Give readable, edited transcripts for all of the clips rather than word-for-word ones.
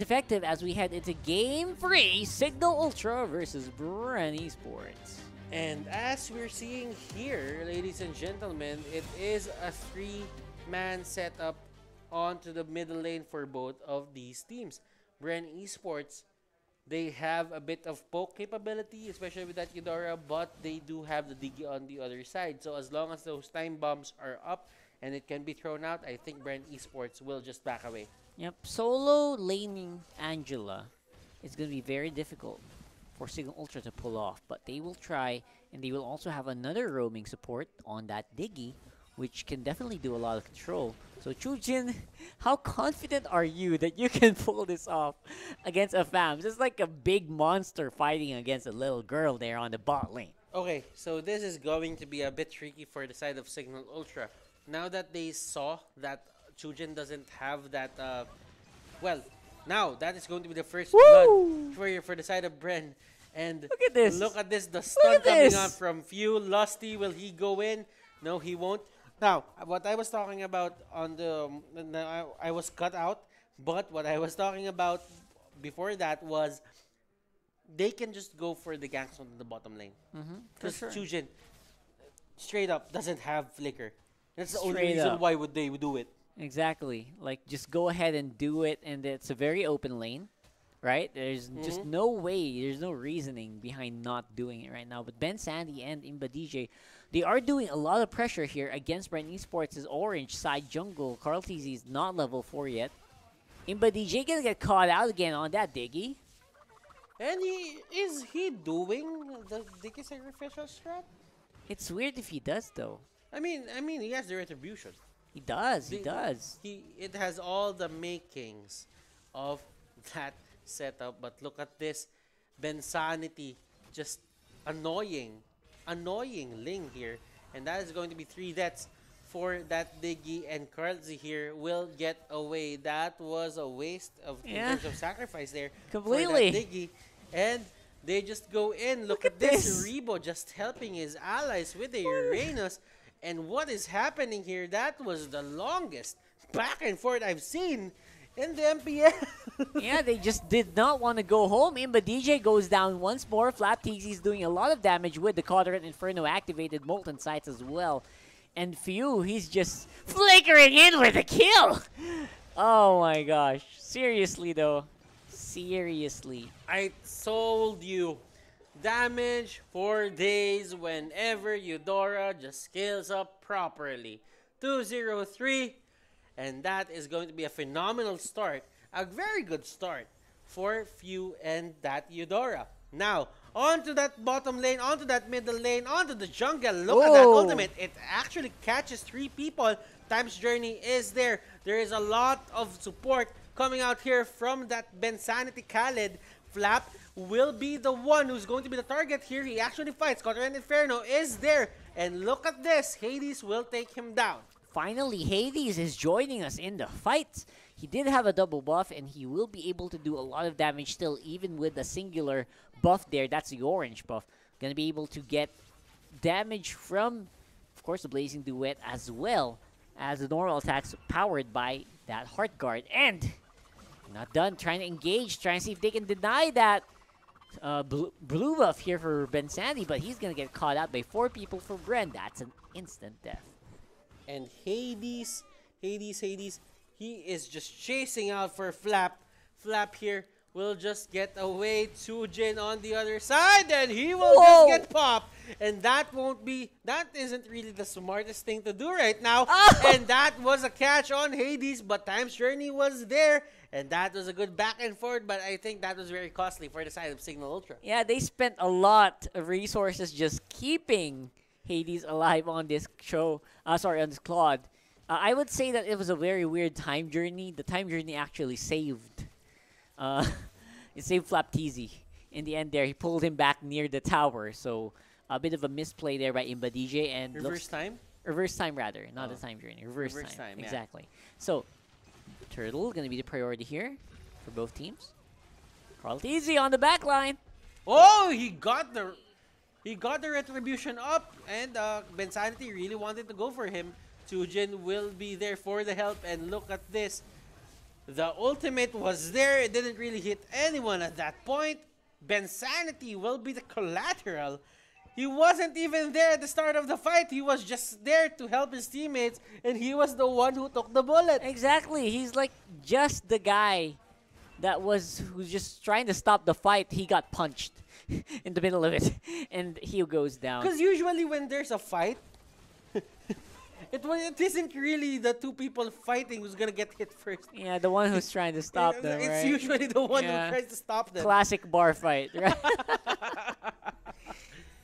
effective as we head into Game 3, Signal Ultra versus BREN Esports. And as we're seeing here, ladies and gentlemen, it is a three-man setup onto the middle lane for both of these teams. BREN Esports, they have a bit of poke capability, especially with that Eudora, but they do have the Diggy on the other side. So as long as those time bombs are up and it can be thrown out, I think BREN Esports will just back away. Yep, solo laning Angela is going to be very difficult for Signal Ultra to pull off, but they will try, and they will also have another roaming support on that Diggy, which can definitely do a lot of control. So Chujin, how confident are you that you can pull this off against a fam? Just like a big monster fighting against a little girl there on the bot lane. Okay, so this is going to be a bit tricky for the side of Signal Ultra. Now that they saw that Chujin doesn't have that, well, now that is going to be the first blood for the side of BREN. And look at this. Look at this. The stun coming up from Pheww. Lusty, will he go in? No, he won't. Now, what I was talking about on the... I was cut out. But what I was talking about before that was they can just go for the ganks on the bottom lane. Because Chujin, straight up, doesn't have flicker. That's the only reason why would they do it. Exactly. Like, just go ahead and do it, and it's a very open lane, right? There's just no way, there's no reasoning behind not doing it right now. But Ben Sandy and Imba DJ, they are doing a lot of pressure here against BREN Esports' orange side jungle. Carl TZ is not level 4 yet. Imba DJ gonna get caught out again on that Diggy. And is he doing the Diggy sacrificial strat? It's weird if he does, though. I mean, he has the retribution. He does. It has all the makings of that setup, but look at this. Bensanity, just annoying Ling here. And that is going to be 3 deaths for that Diggy, and Karlzy here will get away. That was a waste of in terms of sacrifice there. Completely. For that Diggy. And they just go in. Look at this. Rebo just helping his allies with the Uranus. And what is happening here? That was the longest back and forth I've seen in the MPL. Yeah, they just did not want to go home. Imba DJ goes down once more. Flap TZ is doing a lot of damage with the Cauterin Inferno activated Molten Sights as well. And Pheww, he's just flickering in with a kill. Oh my gosh. Seriously though. Seriously. I told you. Damage for days whenever Eudora just scales up properly. 2-0-3, and that is going to be a phenomenal start. A very good start for Pheww and that Eudora. Now, onto that bottom lane, onto that middle lane, onto the jungle. Look at that ultimate. It actually catches 3 people. Time's Journey is there. There is a lot of support coming out here from that Bensanity Khaled. Flap will be the one who's going to be the target here. He actually fights. Cauterin Inferno is there. And look at this. Hades will take him down. Finally, Hades is joining us in the fight. He did have a double buff, and he will be able to do a lot of damage still, even with the singular buff there. That's the orange buff. Gonna be able to get damage from, of course, the Blazing Duet, as well as the normal attacks powered by that Heart Guard. And not done. Trying to engage, trying to see if they can deny that blue buff here for Ben Sandy, but he's gonna get caught out by 4 people for BREN. That's an instant death. And Hades, he is just chasing out for Flap. Flap here will just get away. Chujin on the other side, and he will just get popped. And that isn't really the smartest thing to do right now. And that was a catch on Hades, but Time's Journey was there. And that was a good back and forth, but I think that was very costly for the side of Signal Ultra. Yeah, they spent a lot of resources just keeping Hades alive on this show. On this Claude. I would say that it was a very weird time journey. The time journey actually saved. It saved Flap TZ in the end there. He pulled him back near the tower. So a bit of a misplay there by Imba DJ. And reverse time? Reverse time rather, not the time journey. Reverse time. Exactly. So Turtle going to be the priority here for both teams. Carl TZ on the back line. Oh, he got the retribution up, and Bensanity really wanted to go for him. Chujin will be there for the help, and look at this. The ultimate was there. It didn't really hit anyone at that point. Bensanity will be the collateral. He wasn't even there at the start of the fight. He was just there to help his teammates, and he was the one who took the bullet. Exactly. He's like just the guy who's just trying to stop the fight. He got punched in the middle of it, and he goes down. Because usually when there's a fight, it isn't really the two people fighting who's gonna get hit first. Yeah, the one who's trying to stop them, It's right? usually the one Yeah. who tries to stop them. Classic bar fight, right?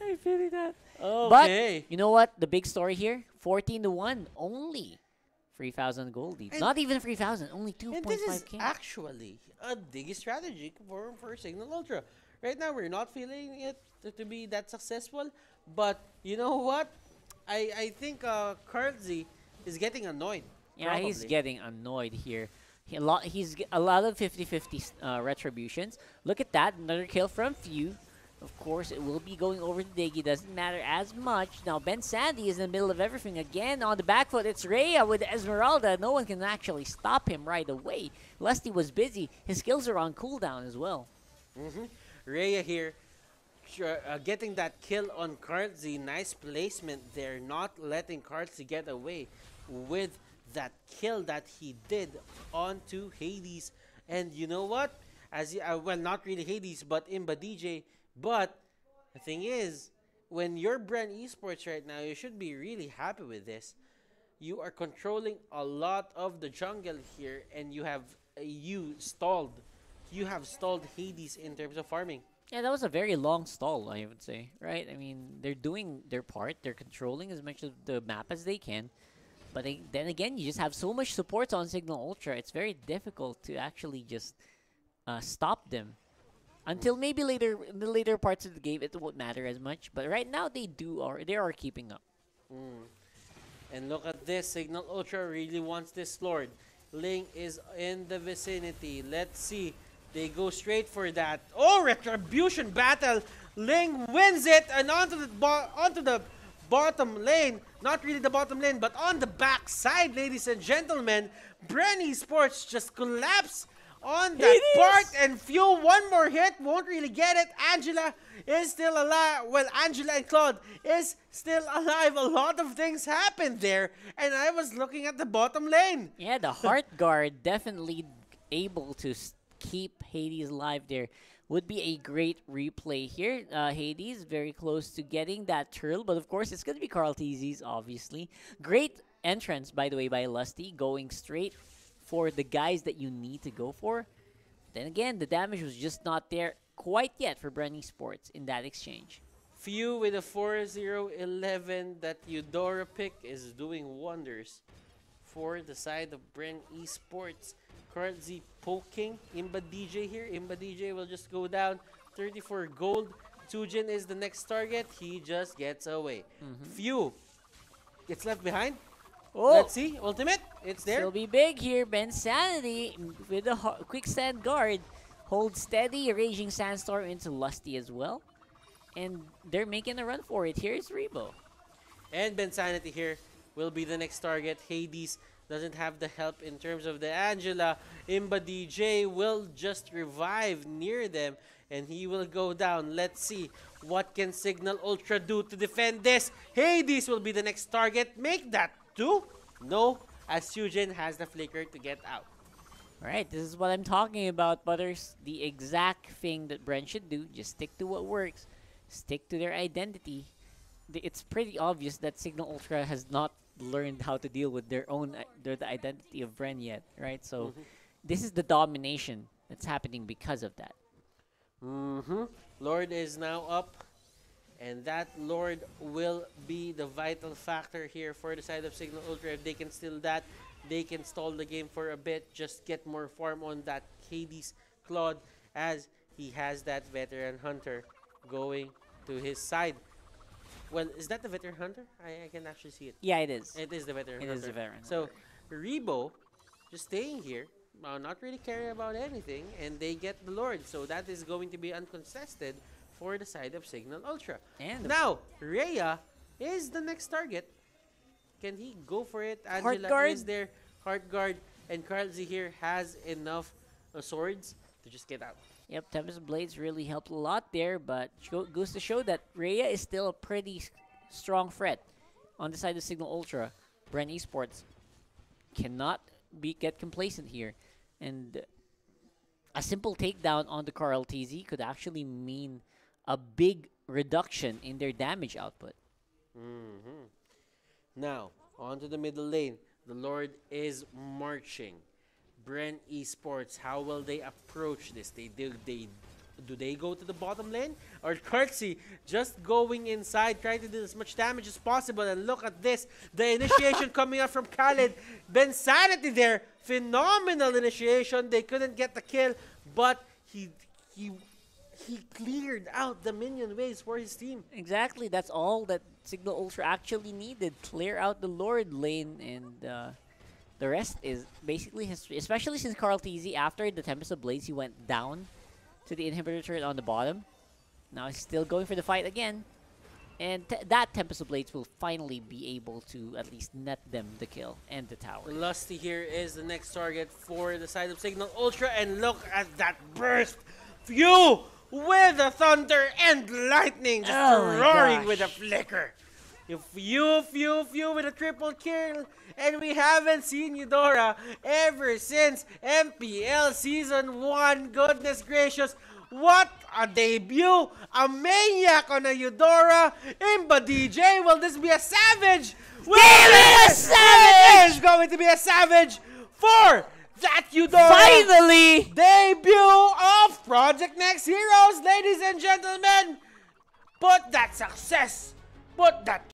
I feel that. Okay. But you know what? The big story here: 14-1, only 3,000 gold lead. And- Not even 3,000, only And this is 2.5k. actually a diggy strategy for Signal Ultra. Right now, we're not feeling it to be that successful. But you know what? I think Kurtzy is getting annoyed. Yeah, he's probably. getting annoyed here. He's a lot of 50-50 retributions. Look at that, another kill from Pheww. Of course, it will be going over to Diggy. Doesn't matter as much. Now, Ben Sandy is in the middle of everything again. On the back foot, it's Rhea with Esmeralda. No one can actually stop him right away. Lusty was busy. His skills are on cooldown as well. Rhea here getting that kill on Kurtzy. Nice placement there. Not letting Kurtzy get away with that kill that he did onto Hades. And you know what? Well, not really Hades, but Imba DJ. But the thing is, when you're BREN Esports right now, you should be really happy with this. You are controlling a lot of the jungle here, and you have stalled. You have stalled Hades in terms of farming. Yeah, that was a very long stall, I would say, right? I mean, they're doing their part. They're controlling as much of the map as they can. But then again, you just have so much support on Signal Ultra. It's very difficult to actually just stop them. Until maybe later, in the later parts of the game, it won't matter as much. But right now, they are keeping up. And look at this. Signal Ultra really wants this Lord. Ling is in the vicinity. Let's see. They go straight for that. Oh, retribution battle. Ling wins it and onto the bottom lane. Not really the bottom lane, but on the back side, ladies and gentlemen. BREN Esports just collapse on that part, and Pheww, one more hit, won't really get it. Angela is still alive. Well, Angela and Claude is still alive. A lot of things happened there, and I was looking at the bottom lane. Yeah, the Heart Guard definitely able to keep Hades alive there. Would be a great replay here. Hades very close to getting that turtle, but of course it's going to be Carl Teezy's, obviously. Great entrance, by the way, by Lusty, going straight for the guys that you need to go for. Then again, the damage was just not there quite yet for BREN Esports in that exchange. Pheww with a 4-0-11. That Eudora pick is doing wonders for the side of BREN Esports. Currently poking Imba DJ here. Imba DJ will just go down. 34 gold. Tujin is the next target. He just gets away. Pheww gets left behind. Oh, Let's see. Ultimate. It's there. Still be big here. Ben Sanity with a quick stand guard. Holds steady. Raging Sandstorm into Lusty as well. And they're making a run for it. Here's Rebo. And Bensanity here will be the next target. Hades doesn't have the help in terms of the Angela. Imba DJ will just revive near them, and he will go down. Let's see what can Signal Ultra do to defend this. Hades will be the next target. Make that 2? No, as Sujin has the flicker to get out. Alright, this is what I'm talking about, Butters. The exact thing that BREN should do. Just stick to what works. Stick to their identity. It's pretty obvious that Signal Ultra has not learned how to deal with their own the identity of BREN yet, right? So this is the domination that's happening because of that. Lord is now up, and that Lord will be the vital factor here for the side of Signal Ultra. If they can steal that, they can stall the game for a bit, just get more farm on that Hades Claude, as he has that veteran hunter going to his side. Well, is that the veteran hunter? I can actually see it. Yeah, it is. It is the veteran It hunter. is the veteran So, hunter. Rebo just staying here, not really caring about anything, and they get the Lord. So that is going to be uncontested for the side of Signal Ultra. And Now, Rhea is the next target. Can he go for it? Angela Guard. is there. Heart Guard and Carl Z here has enough swords to just get out. Yep, Tempest Blades really helped a lot there, but goes to show that Rhea is still a pretty strong threat on the side of Signal Ultra. BREN Esports cannot get complacent here, and a simple takedown on the Carl TZ could actually mean a big reduction in their damage output. Now, onto the middle lane. The Lord is marching. BREN Esports, how will they approach this? Do they go to the bottom lane? Or Curtsy just going inside, trying to do as much damage as possible? And look at this. The initiation coming out from Khaled. Ben Sanity there. Phenomenal initiation. They couldn't get the kill, but he cleared out the minion waves for his team. Exactly. That's all that Signal Ultra actually needed. Clear out the Lord lane, and the rest is basically history. Especially since Carl TZ, after the Tempest of Blades, he went down to the inhibitor turret on the bottom. Now he's still going for the fight again. And that Tempest of Blades will finally be able to at least net them the kill and the tower. Lusty here is the next target for the side of Signal Ultra. And look at that burst. Pheww with the thunder and lightning. Just roaring with a flicker. Pheww with a triple kill. And we haven't seen Eudora ever since MPL Season 1. Goodness gracious. What a debut! A maniac on a Eudora. Imba DJ, will this be a savage? It is going to be a savage for that Eudora. Finally! Debut of Project Next Heroes, ladies and gentlemen. Put that success, put that